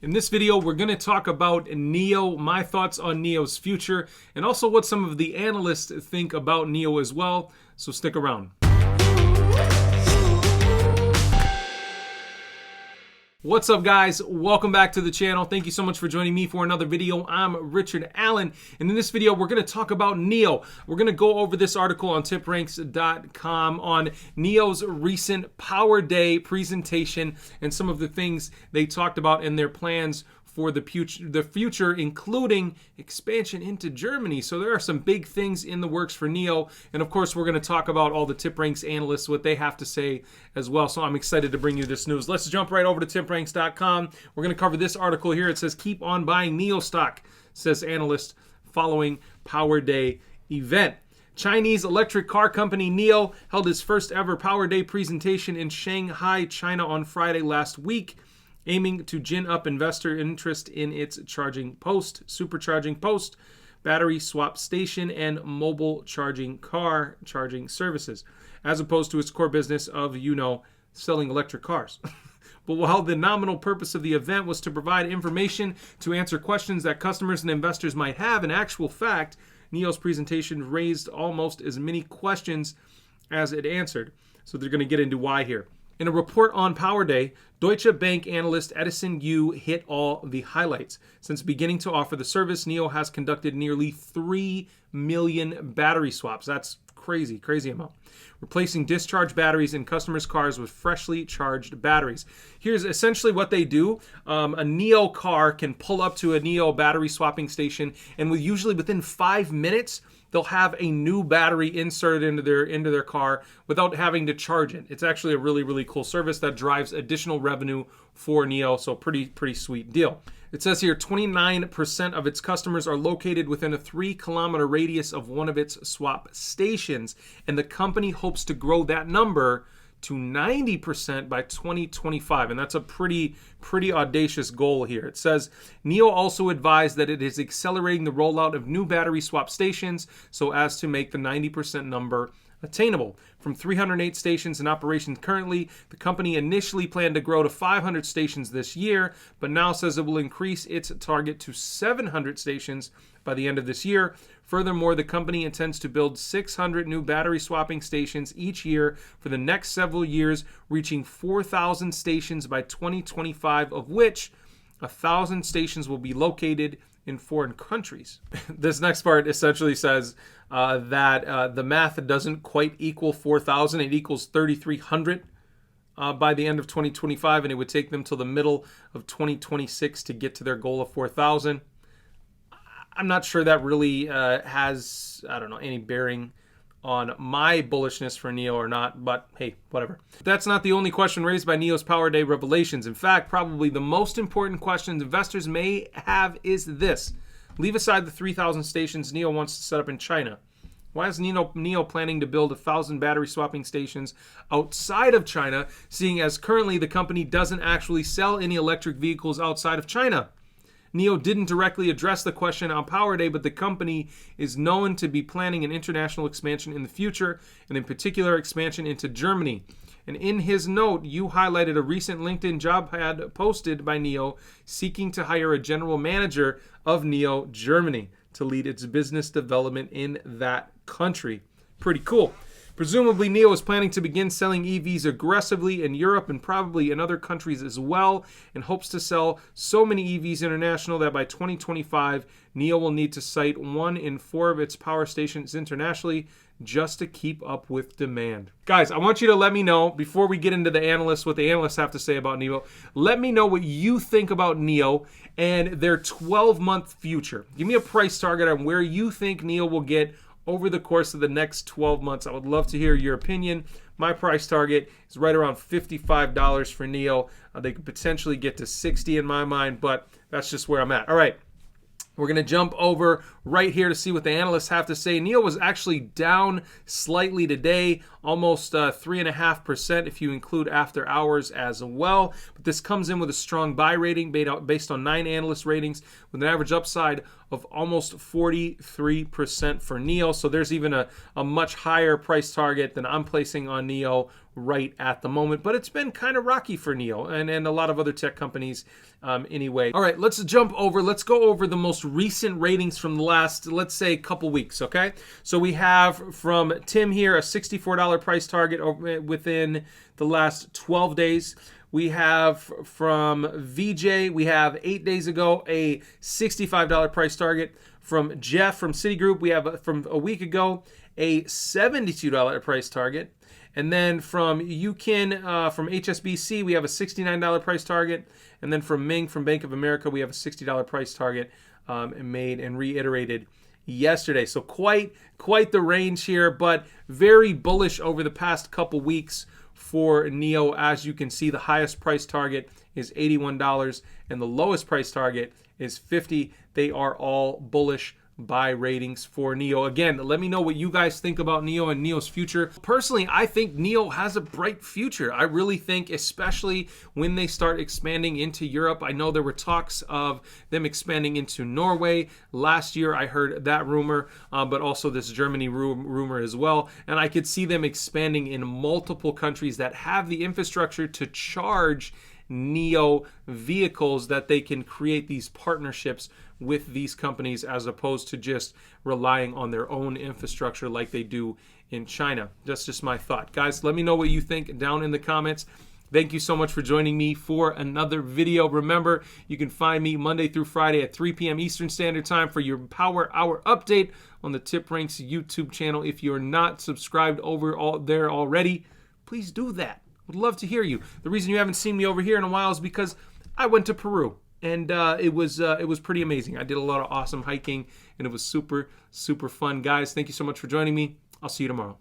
In this video, we're going to talk about NIO, my thoughts on NIO's future, and also what some of the analysts think about NIO as well, so stick around. What's up, guys? Welcome back to the channel. Thank you so much for joining me for another video. I'm Richard Allen, and in this video, we're going to talk about NIO. We're going to go over this article on TipRanks.com on NIO's recent Power Day presentation and some of the things they talked about in their plans for the future, including expansion into Germany. So there are some big things in the works for NIO. And of course, we're going to talk about all the TipRanks analysts, what they have to say as well. So I'm excited to bring you this news. Let's jump right over to TipRanks.com. We're going to cover this article here. It says, keep on buying NIO stock, says analyst following Power Day event. Chinese electric car company NIO held its first ever Power Day presentation in Shanghai, China on Friday last week, aiming to gin up investor interest in its supercharging post, battery swap station, and mobile charging car charging services, as opposed to its core business of, selling electric cars. But while the nominal purpose of the event was to provide information to answer questions that customers and investors might have, in actual fact, NIO's presentation raised almost as many questions as it answered. So they're going to get into why here. In a report on Power Day, Deutsche Bank analyst Edison Yu hit all the highlights. Since beginning to offer the service, NIO has conducted nearly 3 million battery swaps. That's crazy amount. Replacing discharged batteries in customers' cars with freshly charged batteries. Here's essentially what they do. A NIO car can pull up to a NIO battery swapping station, and usually within 5 minutes, they'll have a new battery inserted into their car without having to charge it. It's actually a really cool service that drives additional revenue for NIO, so pretty sweet deal. It says here 29% of its customers are located within a 3-kilometer radius of one of its swap stations, and the company hopes to grow that number to 90% by 2025, and that's a pretty audacious goal here. It says NIO also advised that it is accelerating the rollout of new battery swap stations so as to make the 90% number attainable. From 308 stations in operation currently, the company initially planned to grow to 500 stations this year, but now says it will increase its target to 700 stations by the end of this year. Furthermore, the company intends to build 600 new battery swapping stations each year for the next several years, reaching 4,000 stations by 2025, of which 1,000 stations will be located in foreign countries. This next part essentially says that the math doesn't quite equal 4,000. It equals 3,300 by the end of 2025, and it would take them till the middle of 2026 to get to their goal of 4,000. I'm not sure that really has, any bearing on my bullishness for NIO or not, but hey, whatever. That's not the only question raised by NIO's Power Day revelations. In fact, probably the most important question investors may have is this. Leave aside the 3,000 stations NIO wants to set up in China. Why is NIO planning to build 1,000 battery swapping stations outside of China, seeing as currently the company doesn't actually sell any electric vehicles outside of China? NIO didn't directly address the question on Power Day, but the company is known to be planning an international expansion in the future, and in particular expansion into Germany. And in his note, you highlighted a recent LinkedIn job ad posted by NIO seeking to hire a general manager of NIO Germany to lead its business development in that country. Pretty cool. Presumably, NIO is planning to begin selling EVs aggressively in Europe and probably in other countries as well, and hopes to sell so many EVs international that by 2025, NIO will need to site 1 in 4 of its power stations internationally just to keep up with demand. Guys, I want you to let me know, before we get into the analysts, what the analysts have to say about NIO. Let me know what you think about NIO and their 12-month future. Give me a price target on where you think NIO will get over the course of the next 12 months. I would love to hear your opinion. My price target is right around $55 for NIO. They could potentially get to $60 in my mind, but that's just where I'm at. All right. We're going to jump over right here to see what the analysts have to say. NIO was actually down slightly today almost 3.5% if you include after hours as well. But this comes in with a strong buy rating based on 9 analyst ratings with an average upside of almost 43% for NIO. So there's even a much higher price target than I'm placing on NIO right at the moment. But it's been kind of rocky for NIO and a lot of other tech companies anyway. All right, let's jump over. Let's go over the most recent ratings from the last, let's say, couple weeks, okay? So we have from Tim here a $64 price target within the last 12 days. We have from VJ, we have 8 days ago, a $65 price target. From Jeff from Citigroup, we have from a week ago, a $72 price target. And then from Yukin, from HSBC, we have a $69 price target. And then from Ming from Bank of America, we have a $60 price target made and reiterated yesterday. So quite the range here, but very bullish over the past couple weeks for NIO. As you can see, the highest price target is $81 and the lowest price target is $50. They are all bullish buy ratings for NIO. Again, let me know what you guys think about NIO and NIO's future. Personally, I think NIO has a bright future. I really think, especially when they start expanding into Europe. I know there were talks of them expanding into Norway. Last year, I heard that rumor, but also this Germany rumor as well. And I could see them expanding in multiple countries that have the infrastructure to charge NIO vehicles, that they can create these partnerships with these companies as opposed to just relying on their own infrastructure like they do in China. That's just my thought. Guys, let me know what you think down in the comments. Thank you so much for joining me for another video. Remember, you can find me Monday through Friday at 3 p.m. Eastern Standard Time for your Power Hour update on the TipRanks YouTube channel. If you're not subscribed over there already, please do that. Would love to hear you. The reason you haven't seen me over here in a while is because I went to Peru, and it was pretty amazing. I did a lot of awesome hiking, and it was super fun. Guys, thank you so much for joining me. I'll see you tomorrow.